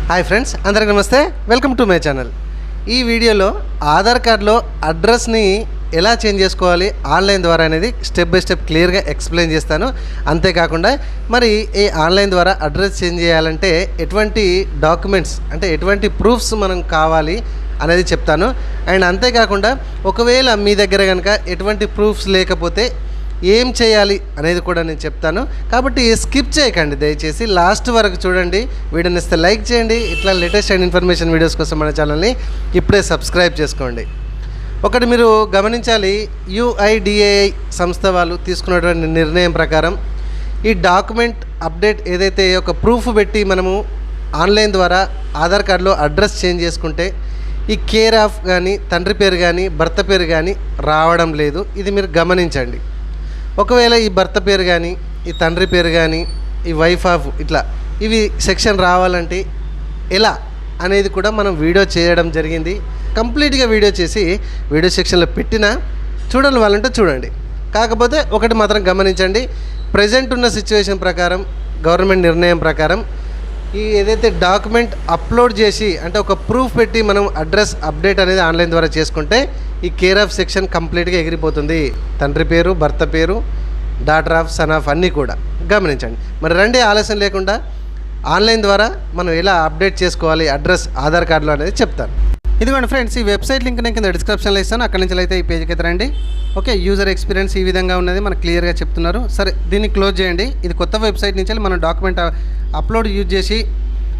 Hi friends, అందరికీ నమస్తే. Welcome to my channel. ఈ వీడియోలో ఆధార్ కార్డులో అడ్రస్ని ఎలా చేంజ్ చేసుకోవాలి ఆన్లైన్ ద్వారా అనేది స్టెప్ బై స్టెప్ క్లియర్గా ఎక్స్ప్లెయిన్ చేస్తాను. అంతేకాకుండా మరి ఈ ఆన్లైన్ ద్వారా అడ్రస్ చేంజ్ చేయాలంటే ఎటువంటి డాక్యుమెంట్స్ అంటే ఎటువంటి ప్రూఫ్స్ మనం కావాలి అనేది చెప్తాను. అండ్ అంతేకాకుండా ఒకవేళ మీ దగ్గర కనుక ఎటువంటి ప్రూఫ్స్ లేకపోతే ఏం చేయాలి అనేది కూడా నేను చెప్తాను. కాబట్టి స్కిప్ చేయకండి, దయచేసి లాస్ట్ వరకు చూడండి. వీడియోని ఇస్తే లైక్ చేయండి. ఇట్లా లేటెస్ట్ అండ్ ఇన్ఫర్మేషన్ వీడియోస్ కోసం మన ఛానల్ని ఇప్పుడే సబ్స్క్రైబ్ చేసుకోండి. ఒకటి మీరు గమనించాలి, UIDAI సంస్థ వాళ్ళు తీసుకున్నటువంటి నిర్ణయం ప్రకారం ఈ డాక్యుమెంట్ అప్డేట్ ఏదైతే ఒక ప్రూఫ్ పెట్టి మనము ఆన్లైన్ ద్వారా ఆధార్ కార్డులో అడ్రస్ చేంజ్ చేసుకుంటే ఈ కేర్ ఆఫ్ కానీ తండ్రి పేరు కానీ భర్త పేరు కానీ రావడం లేదు. ఇది మీరు గమనించండి. ఒకవేళ ఈ భర్త పేరు కానీ ఈ తండ్రి పేరు కానీ ఈ వైఫ్ ఆఫ్ ఇట్లా ఇవి సెక్షన్ రావాలంటే ఎలా అనేది కూడా మనం వీడియో చేయడం జరిగింది. కంప్లీట్గా వీడియో చేసి వీడియో సెక్షన్లో పెట్టినా చూడాలి వాళ్ళంటే చూడండి. కాకపోతే ఒకటి మాత్రం గమనించండి, ప్రజెంట్ ఉన్న సిచ్యువేషన్ ప్రకారం గవర్నమెంట్ నిర్ణయం ప్రకారం ఈ ఏదైతే డాక్యుమెంట్ అప్లోడ్ చేసి అంటే ఒక ప్రూఫ్ పెట్టి మనం అడ్రస్ అప్డేట్ అనేది ఆన్లైన్ ద్వారా చేసుకుంటే ఈ కేర్ ఆఫ్ సెక్షన్ కంప్లీట్గా ఎగిరిపోతుంది. తండ్రి పేరు భర్త పేరు డాటర్ ఆఫ్ సన్ ఆఫ్ అన్నీ కూడా గమనించండి. మరి రండి ఆలస్యం లేకుండా ఆన్లైన్ ద్వారా మనం ఎలా అప్డేట్ చేసుకోవాలి అడ్రస్ ఆధార్ కార్డులో అనేది చెప్తాను. ఇదిగోండి ఫ్రెండ్స్, ఈ వెబ్సైట్ లింక్ నేను కింద డిస్క్రిప్షన్లో ఇస్తాను. అక్కడి నుంచి అయితే ఈ పేజ్కి అయితే రండి. ఓకే, యూజర్ ఎక్స్పీరియన్స్ ఈ విధంగా ఉన్నది మనకు క్లియర్గా చెప్తున్నారు. సరే, దీన్ని క్లోజ్ చేయండి. ఇది కొత్త వెబ్సైట్ నుంచి మనం డాక్యుమెంట్ అప్లోడ్ యూజ్ చేసి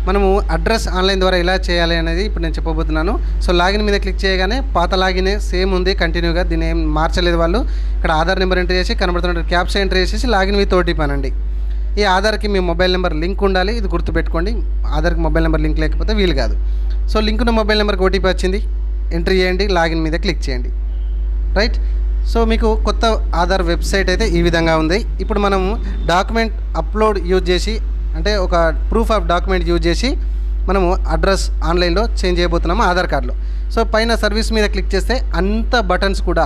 మనము అడ్రస్ ఆన్లైన్ ద్వారా ఎలా చేయాలి అనేది ఇప్పుడు నేను చెప్పబోతున్నాను. సో లాగిన్ మీద క్లిక్ చేయగానే పాత లాగినే సేమ్ ఉంది కంటిన్యూగా, దీన్ని ఏం మార్చలేదు వాళ్ళు. ఇక్కడ ఆధార్ నెంబర్ ఎంటర్ చేసి కనబడుతున్న క్యాప్చా ఎంటర్ చేసేసి లాగిన్ విత్ ఓటీపీ అనండి. ఈ ఆధార్కి మీ మొబైల్ నెంబర్ లింక్ ఉండాలి, ఇది గుర్తుపెట్టుకోండి. ఆధార్కి మొబైల్ నెంబర్ లింక్ లేకపోతే వీలు కాదు. సో లింక్ ఉన్న మొబైల్ నెంబర్కి ఓటీపీ వచ్చింది, ఎంట్రీ చేయండి, లాగిన్ మీద క్లిక్ చేయండి. రైట్, సో మీకు కొత్త ఆధార్ వెబ్సైట్ అయితే ఈ విధంగా ఉంది. ఇప్పుడు మనము డాక్యుమెంట్ అప్లోడ్ యూజ్ చేసి అంటే ఒక ప్రూఫ్ ఆఫ్ డాక్యుమెంట్ యూజ్ చేసి మనము అడ్రస్ ఆన్లైన్లో చేంజ్ చేయబోతున్నాము ఆధార్ కార్డులో. సో పైన సర్వీస్ మీద క్లిక్ చేస్తే అంత బటన్స్ కూడా,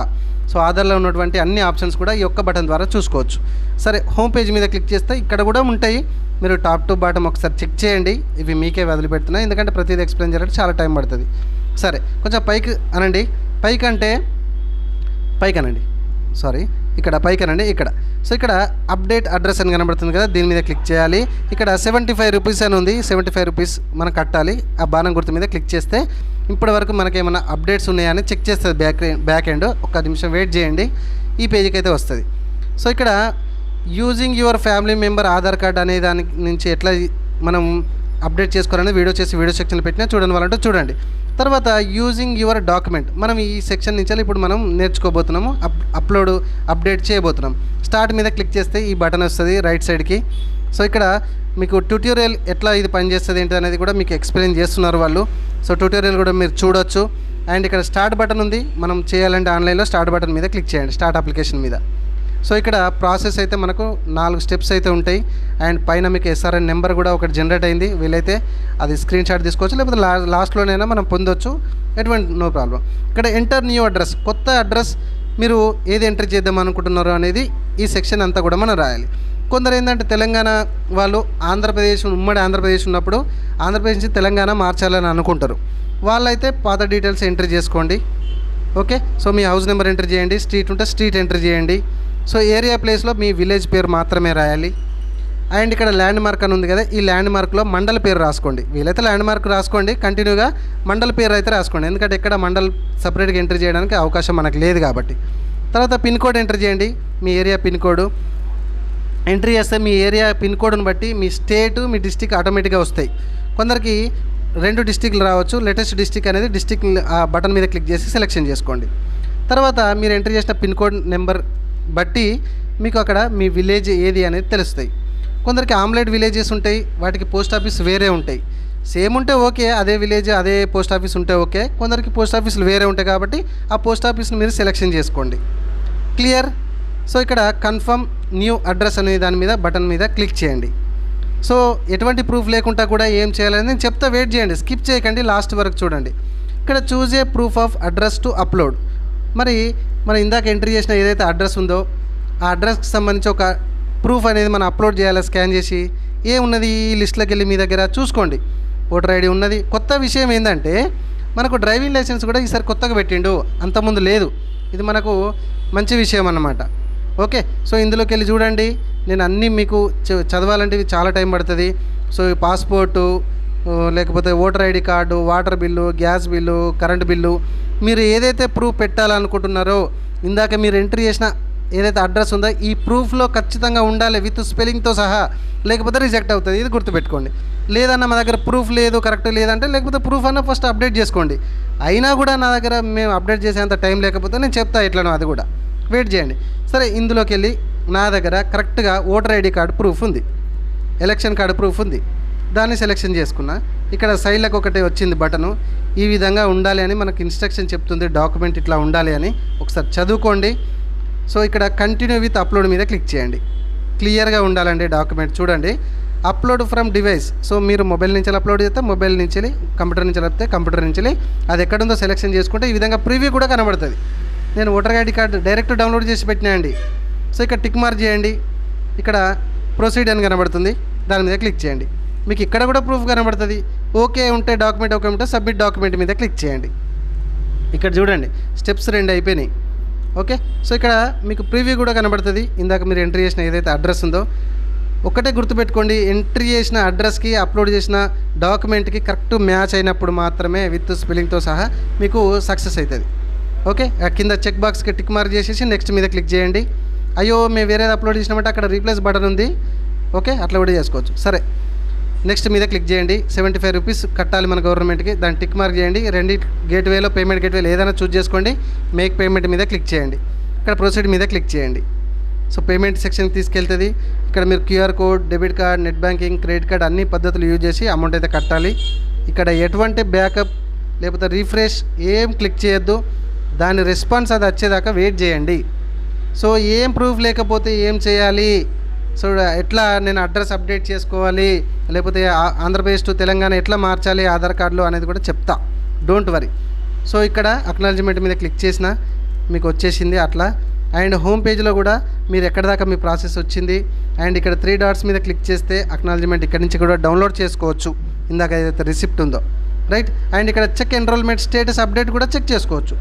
సో ఆధార్లో ఉన్నటువంటి అన్ని ఆప్షన్స్ కూడా ఈ ఒక్క బటన్ ద్వారా చూసుకోవచ్చు. సరే, హోమ్ పేజ్ మీద క్లిక్ చేస్తే ఇక్కడ కూడా ఉంటాయి, మీరు టాప్ టు బాటమ్ ఒకసారి చెక్ చేయండి. ఇవి మీకే వదిలిపెడుతున్నాయి, ఎందుకంటే ప్రతిదీ ఎక్స్ప్లెయిన్ చేయాలంటే చాలా టైం పడుతుంది. సరే, కొంచెం పైకి అనండి. ఇక్కడ పైకి అనండి. ఇక్కడ సో ఇక్కడ అప్డేట్ అడ్రస్ అని కనబడుతుంది కదా, దీని మీద క్లిక్ చేయాలి. ఇక్కడ 75 రూపీస్ అని ఉంది, 75 రూపీస్ మనం కట్టాలి. ఆ బాణం గుర్తు మీద క్లిక్ చేస్తే ఇప్పటి వరకు మనకేమైనా అప్డేట్స్ ఉన్నాయని చెక్ చేస్తుంది బ్యాక్ ఎండ్. ఒక్క నిమిషం వెయిట్ చేయండి, ఈ పేజీకి అయితే వస్తుంది. సో ఇక్కడ using your family member Aadhaar card అనే దాని నుంచి ఎట్లా మనం అప్డేట్ చేసుకోవాలని వీడియో సెక్షన్లో పెట్టినా చూడండి వాళ్ళంటే చూడండి. తర్వాత యూజింగ్ యువర్ డాక్యుమెంట్ మనం ఈ సెక్షన్ నుంచి ఇప్పుడు మనం నేర్చుకోబోతున్నాము, అప్డేట్ చేయబోతున్నాం. స్టార్ట్ మీద క్లిక్ చేస్తే ఈ బటన్ వస్తుంది రైట్ సైడ్కి. సో ఇక్కడ మీకు ట్యూటోరియల్ ఎట్లా ఇది పనిచేస్తుంది ఏంటి అనేది కూడా మీకు ఎక్స్ప్లెయిన్ చేస్తున్నారు వాళ్ళు. సో ట్యూటోరియల్ కూడా మీరు చూడొచ్చు. అండ్ ఇక్కడ స్టార్ట్ బటన్ ఉంది, మనం చేయాలంటే ఆన్లైన్లో స్టార్ట్ బటన్ మీద క్లిక్ చేయండి, స్టార్ట్ అప్లికేషన్ మీద. సో ఇక్కడ ప్రాసెస్ అయితే మనకు 4 స్టెప్స్ అయితే ఉంటాయి. అండ్ పైన మీకు SRN నెంబర్ కూడా ఒకటి జనరేట్ అయింది, వీలైతే అది స్క్రీన్ షాట్ తీసుకోవచ్చు, లేకపోతే లాస్ట్లోనైనా మనం పొందొచ్చు, ఎటువంటి నో ప్రాబ్లం. ఇక్కడ ఎంటర్ న్యూ అడ్రస్, కొత్త అడ్రస్ మీరు ఏది ఎంటర్ చేద్దాం అనుకుంటున్నారో అనేది ఈ సెక్షన్ అంతా కూడా మనం రాయాలి. కొందరు ఏంటంటే తెలంగాణ వాళ్ళు ఉమ్మడి ఆంధ్రప్రదేశ్ ఉన్నప్పుడు ఆంధ్రప్రదేశ్ నుంచి తెలంగాణ మార్చాలని అనుకుంటారు. వాళ్ళైతే పాత డీటెయిల్స్ ఎంటర్ చేసుకోండి. ఓకే, సో మీ హౌస్ నెంబర్ ఎంటర్ చేయండి, స్ట్రీట్ ఉంటే స్ట్రీట్ ఎంటర్ చేయండి. సో ఏరియా ప్లేస్లో మీ విలేజ్ పేరు మాత్రమే రాయాలి. అండ్ ఇక్కడ ల్యాండ్ మార్క్ అని ఉంది కదా, ఈ ల్యాండ్ మార్క్లో మండల పేరు రాసుకోండి. వీలైతే ల్యాండ్ మార్క్ రాసుకోండి, కంటిన్యూగా మండల పేరు అయితే రాసుకోండి, ఎందుకంటే ఇక్కడ మండల్ సపరేట్గా ఎంటర్ చేయడానికి అవకాశం మనకు లేదు కాబట్టి. తర్వాత పిన్ కోడ్ ఎంటర్ చేయండి, మీ ఏరియా పిన్ కోడ్ ఎంట్రీ చేస్తే మీ ఏరియా పిన్ కోడ్ని బట్టి మీ స్టేటు మీ డిస్టిక్ ఆటోమేటిక్గా వస్తాయి. కొందరికి 2 డిస్టిక్లు రావచ్చు. లేటెస్ట్ డిస్టిక్ అనేది డిస్టిక్ ఆ బటన్ మీద క్లిక్ చేసి సెలెక్షన్ చేసుకోండి. తర్వాత మీరు ఎంట్రీ చేసిన పిన్ కోడ్ నెంబర్ బట్టి మీకు అక్కడ మీ విలేజ్ ఏది అనేది తెలుస్తాయి. కొందరికి ఆమ్లెట్ విలేజెస్ ఉంటాయి, వాటికి పోస్ట్ ఆఫీస్ వేరే ఉంటాయి. సేమ్ ఉంటే ఓకే, అదే విలేజ్ అదే పోస్ట్ ఆఫీస్ ఉంటే ఓకే. కొందరికి పోస్ట్ ఆఫీసులు వేరే ఉంటాయి కాబట్టి ఆ పోస్ట్ ఆఫీస్ని మీరు సెలెక్షన్ చేసుకోండి. క్లియర్. సో ఇక్కడ కన్ఫర్మ్ న్యూ అడ్రస్ అనే దాని మీద బటన్ మీద క్లిక్ చేయండి. సో ఎటువంటి ప్రూఫ్ లేకుండా కూడా ఏం చేయాలని నేను చెప్తా, వెయిట్ చేయండి, స్కిప్ చేయకండి, లాస్ట్ వరకు చూడండి. ఇక్కడ choose a proof of address to upload. మరి మనం ఇందాక ఎంట్రీ చేసిన ఏదైతే అడ్రస్ ఉందో ఆ అడ్రస్కి సంబంధించి ఒక ప్రూఫ్ అనేది మనం అప్లోడ్ చేయాలి. స్కాన్ చేసి ఏమున్నది ఈ లిస్ట్లోకి వెళ్ళి మీ దగ్గర చూసుకోండి. ఓటర్ ఐడి ఉన్నది. కొత్త విషయం ఏంటంటే మనకు డ్రైవింగ్ లైసెన్స్ కూడా ఈసారి కొత్తగా పెట్టిండు, అంతకుముందు లేదు. ఇది మనకు మంచి విషయం అన్నమాట. ఓకే, సో ఇందులోకి వెళ్ళి చూడండి. నేను అన్నీ మీకు చదవాలంటే చాలా టైం పడుతుంది. సో ఈ పాస్పోర్టు, లేకపోతే voter ID card, water bill, gas bill, current bill, మీరు ఏదైతే ప్రూఫ్ పెట్టాలనుకుంటున్నారో ఇందాక మీరు ఎంట్రీ చేసిన ఏదైతే అడ్రస్ ఉందో ఈ ప్రూఫ్లో ఖచ్చితంగా ఉండాలి, విత్ స్పెల్లింగ్తో సహా, లేకపోతే రిజెక్ట్ అవుతుంది. ఇది గుర్తుపెట్టుకోండి. లేదన్న మా దగ్గర ప్రూఫ్ లేదు, కరెక్ట్ లేదంటే లేకపోతే ప్రూఫ్ అన్న ఫస్ట్ అప్డేట్ చేసుకోండి. అయినా కూడా నా దగ్గర మేము అప్డేట్ చేసేంత టైం లేకపోతే నేను చెప్తా ఎట్లనో, అది కూడా వెయిట్ చేయండి. సరే, ఇందులోకి వెళ్ళి నా దగ్గర కరెక్ట్గా ఓటర్ ఐడి కార్డు ప్రూఫ్ ఉంది, ఎలక్షన్ కార్డు ప్రూఫ్ ఉంది. దాన్ని సెలెక్షన్ చేసుకున్నా. ఇక్కడ సైడ్లకు ఒకటి వచ్చింది బటను, ఈ విధంగా ఉండాలి అని మనకు ఇన్స్ట్రక్షన్ చెప్తుంది. డాక్యుమెంట్ ఇట్లా ఉండాలి అని ఒకసారి చదువుకోండి. సో ఇక్కడ కంటిన్యూ విత్ అప్లోడ్ మీద క్లిక్ చేయండి. క్లియర్గా ఉండాలండి డాక్యుమెంట్. చూడండి, అప్లోడ్ ఫ్రమ్ డివైస్. సో మీరు మొబైల్ నుంచి అప్లోడ్ చేస్తే మొబైల్ నుంచి, కంప్యూటర్ నుంచి లేకపోతే కంప్యూటర్ నుంచి, అది ఎక్కడుందో సెలెక్షన్ చేసుకుంటే ఈ విధంగా ప్రివ్యూ కూడా కనబడుతుంది. నేను voter ID card direct download చేసి పెట్టినా అండి. సో ఇక్కడ టిక్ మార్క్ చేయండి. ఇక్కడ ప్రొసీడ్ అని కనబడుతుంది, దాని మీద క్లిక్ చేయండి. మీకు ఇక్కడ కూడా ప్రూఫ్ కనబడుతుంది. ఓకే ఉంటే డాక్యుమెంట్, ఓకే ఉంటే సబ్మిట్ డాక్యుమెంట్ మీద క్లిక్ చేయండి. ఇక్కడ చూడండి స్టెప్స్ 2 అయిపోయినాయి. ఓకే, సో ఇక్కడ మీకు ప్రివ్యూ కూడా కనబడుతుంది. ఇందాక మీరు ఎంట్రీ చేసిన ఏదైతే అడ్రస్ ఉందో ఒకటే గుర్తుపెట్టుకోండి, ఎంట్రీ చేసిన అడ్రస్కి అప్లోడ్ చేసిన డాక్యుమెంట్కి కరెక్ట్ మ్యాచ్ అయినప్పుడు మాత్రమే విత్ స్పెల్లింగ్తో సహా మీకు సక్సెస్ అవుతుంది. ఓకే, కింద చెక్ బాక్స్కి టిక్ మార్క్ చేసేసి నెక్స్ట్ మీద క్లిక్ చేయండి. అయ్యో మేము వేరేది అప్లోడ్ చేసినామంటే అక్కడ రీప్లేస్ బటన్ ఉంది. ఓకే, అట్లా కూడా చేసుకోవచ్చు. సరే, నెక్స్ట్ మీద క్లిక్ చేయండి. 75 రూపీస్ కట్టాలి మన గవర్నమెంట్కి, దాన్ని టిక్ మార్క్ చేయండి. 2 గేట్వేలో పేమెంట్ గేట్వేలో ఏదైనా చూస్ చేసుకోండి. మేక్ పేమెంట్ మీద క్లిక్ చేయండి. ఇక్కడ ప్రొసీడ్ మీద క్లిక్ చేయండి. సో పేమెంట్ సెక్షన్కి తీసుకెళ్తుంది. ఇక్కడ మీరు QR code, debit card, net banking, credit card అన్ని పద్ధతులు యూజ్ చేసి అమౌంట్ అయితే కట్టాలి. ఇక్కడ ఎటువంటి బ్యాకప్ లేకపోతే రీఫ్రెష్ ఏం క్లిక్ చేయొద్దు. దాని రెస్పాన్స్ అది వచ్చేదాకా వెయిట్ చేయండి. సో ఏం ప్రూఫ్ లేకపోతే ఏం చేయాలి, సో ఎట్లా నేను అడ్రస్ అప్డేట్ చేసుకోవాలి, లేకపోతే ఆంధ్రప్రదేశ్ టు తెలంగాణ ఎట్లా మార్చాలి ఆధార్ కార్డులో అనేది కూడా చెప్తా, డోంట్ వరీ. సో ఇక్కడ అక్నాలజ్మెంట్ మీద క్లిక్ చేసినా మీకు వచ్చేసింది అట్లా. అండ్ హోమ్ పేజ్లో కూడా మీరు ఎక్కడ దాకా మీ ప్రాసెస్ వచ్చింది. అండ్ ఇక్కడ 3 డాట్స్ మీద క్లిక్ చేస్తే అక్నాలజ్మెంట్ ఇక్కడ నుంచి కూడా డౌన్లోడ్ చేసుకోవచ్చు, ఇందాక ఏదైతే రిసిప్ట్ ఉందో, రైట్. అండ్ ఇక్కడ చెక్ ఎన్రోల్మెంట్ స్టేటస్ అప్డేట్ కూడా చెక్ చేసుకోవచ్చు.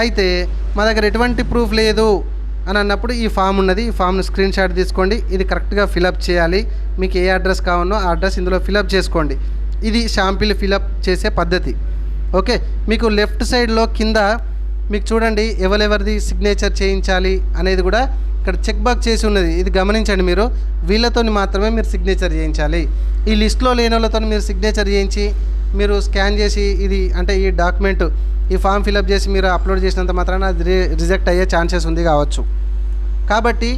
అయితే మా దగ్గర ఎటువంటి ప్రూఫ్ లేదు అని అన్నప్పుడు ఈ ఫామ్ ఉన్నది, ఈ ఫామ్ను స్క్రీన్ షాట్ తీసుకోండి. ఇది కరెక్ట్గా ఫిలప్ చేయాలి. మీకు ఏ అడ్రస్ కావాలో ఆ అడ్రస్ ఇందులో ఫిలప్ చేసుకోండి. ఇది శాంపిల్ ఫిలప్ చేసే పద్ధతి. ఓకే, మీకు లెఫ్ట్ సైడ్లో కింద మీకు చూడండి ఎవరెవరిది సిగ్నేచర్ చేయించాలి అనేది కూడా ఇక్కడ చెక్ బాక్స్ చేసి ఉన్నది. ఇది గమనించండి, మీరు వీళ్ళతో మాత్రమే మీరు సిగ్నేచర్ చేయించాలి. ఈ లిస్ట్లో లేని వాళ్ళతో మీరు సిగ్నేచర్ చేయించి మీరు స్కాన్ చేసి ఇది అంటే ఈ డాక్యుమెంట్ ఈ ఫామ్ ఫిలప్ చేసి మీరు అప్లోడ్ చేసినంత మాత్రాన అది రిజెక్ట్ అయ్యే ఛాన్సెస్ ఉంది కావచ్చు. కాబట్టి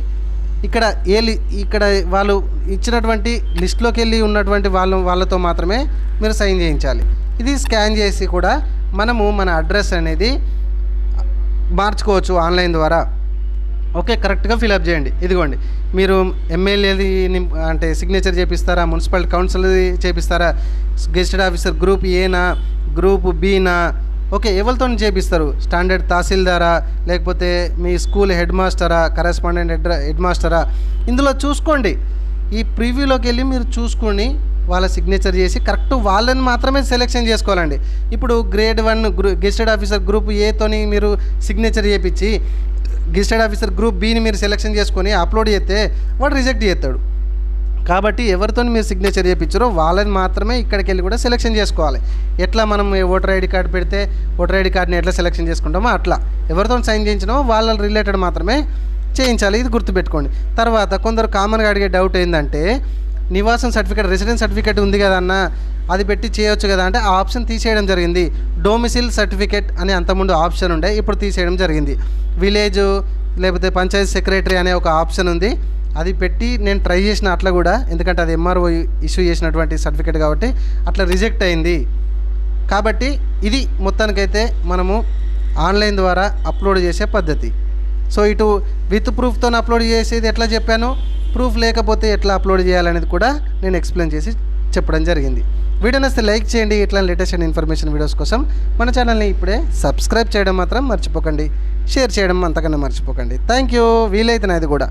ఇక్కడ వాళ్ళు ఇచ్చినటువంటి లిస్ట్లోకి వెళ్ళి ఉన్నటువంటి వాళ్ళతో మాత్రమే మీరు సైన్ చేయించాలి. ఇది స్కాన్ చేసి కూడా మనము మన అడ్రస్ అనేది మార్చుకోవచ్చు ఆన్లైన్ ద్వారా. ఓకే, కరెక్ట్గా ఫిలప్ చేయండి. ఇదిగోండి, మీరు ఎమ్మెల్యేది అంటే సిగ్నేచర్ చేపిస్తారా, మున్సిపల్ కౌన్సిల్ చేపిస్తారా, గెజిటెడ్ ఆఫీసర్ గ్రూప్ ఏనా, గ్రూప్ బీనా, ఓకే ఎవరితో చేపిస్తారు, స్టాండర్డ్ తహసీల్దారా, లేకపోతే మీ స్కూల్ హెడ్ మాస్టరా, కరెస్పాండెంట్ హెడ్ మాస్టరా, ఇందులో చూసుకోండి. ఈ ప్రివ్యూలోకి వెళ్ళి మీరు చూసుకొని వాళ్ళ సిగ్నేచర్ చేసి కరెక్ట్ వాళ్ళని మాత్రమే సెలెక్షన్ చేసుకోవాలండి. ఇప్పుడు గ్రేడ్ 1 గెజిటెడ్ ఆఫీసర్ గ్రూప్ ఏతోని మీరు సిగ్నేచర్ చేయించి గెజిటెడ్ ఆఫీసర్ గ్రూప్ బీని మీరు సెలెక్షన్ చేసుకొని అప్లోడ్ చేస్తే వాడు రిజెక్ట్ చేస్తాడు. కాబట్టి ఎవరితో మీరు సిగ్నేచర్ చేయించారో వాళ్ళని మాత్రమే ఇక్కడికి వెళ్ళి కూడా సెలెక్షన్ చేసుకోవాలి. ఎట్లా మనం ఓటర్ ఐడి కార్డు పెడితే ఓటర్ ఐడి కార్డుని ఎట్లా సెలెక్షన్ చేసుకుంటామో అట్లా ఎవరితో సైన్ చేయించినామో వాళ్ళ రిలేటెడ్ మాత్రమే చేయించాలి. ఇది గుర్తుపెట్టుకోండి. తర్వాత కొందరు కామన్గా అడిగే డౌట్ ఏంటంటే నివాసం సర్టిఫికేట్, రెసిడెన్స్ సర్టిఫికేట్ ఉంది కదన్న అది పెట్టి చేయొచ్చు కదా అంటే ఆ ఆప్షన్ తీసేయడం జరిగింది. డొమిసిల్ సర్టిఫికేట్ అని అంతకుముందు ఆప్షన్ ఉండే, ఇప్పుడు తీసేయడం జరిగింది. విలేజ్ లేకపోతే పంచాయతీ సెక్రటరీ అనే ఒక ఆప్షన్ ఉంది, అది పెట్టి నేను ట్రై చేసిన అట్లా కూడా, ఎందుకంటే అది ఎంఆర్ఓ ఇష్యూ చేసినటువంటి సర్టిఫికేట్ కాబట్టి అట్లా రిజెక్ట్ అయింది. కాబట్టి ఇది మొత్తానికైతే మనము ఆన్లైన్ ద్వారా అప్లోడ్ చేసే పద్ధతి. సో ఇటు విత్ ప్రూఫ్తో అప్లోడ్ చేసేది ఎట్లా చెప్పాను, ప్రూఫ్ లేకపోతే ఎట్లా అప్లోడ్ చేయాలనేది కూడా నేను ఎక్స్ప్లెయిన్ చేసి చెప్పడం జరిగింది. వీడియో నచ్చితే లైక్ చేయండి. ఇట్లా లేటెస్ట్ ఇన్ఫర్మేషన్ వీడియోస్ కోసం మన ఛానల్ని ఇప్పుడే సబ్స్క్రైబ్ చేయడం మాత్రం మర్చిపోకండి, షేర్ చేయడం అంతకన్నా మర్చిపోకండి. Thank you. వీలైతే నాది కూడా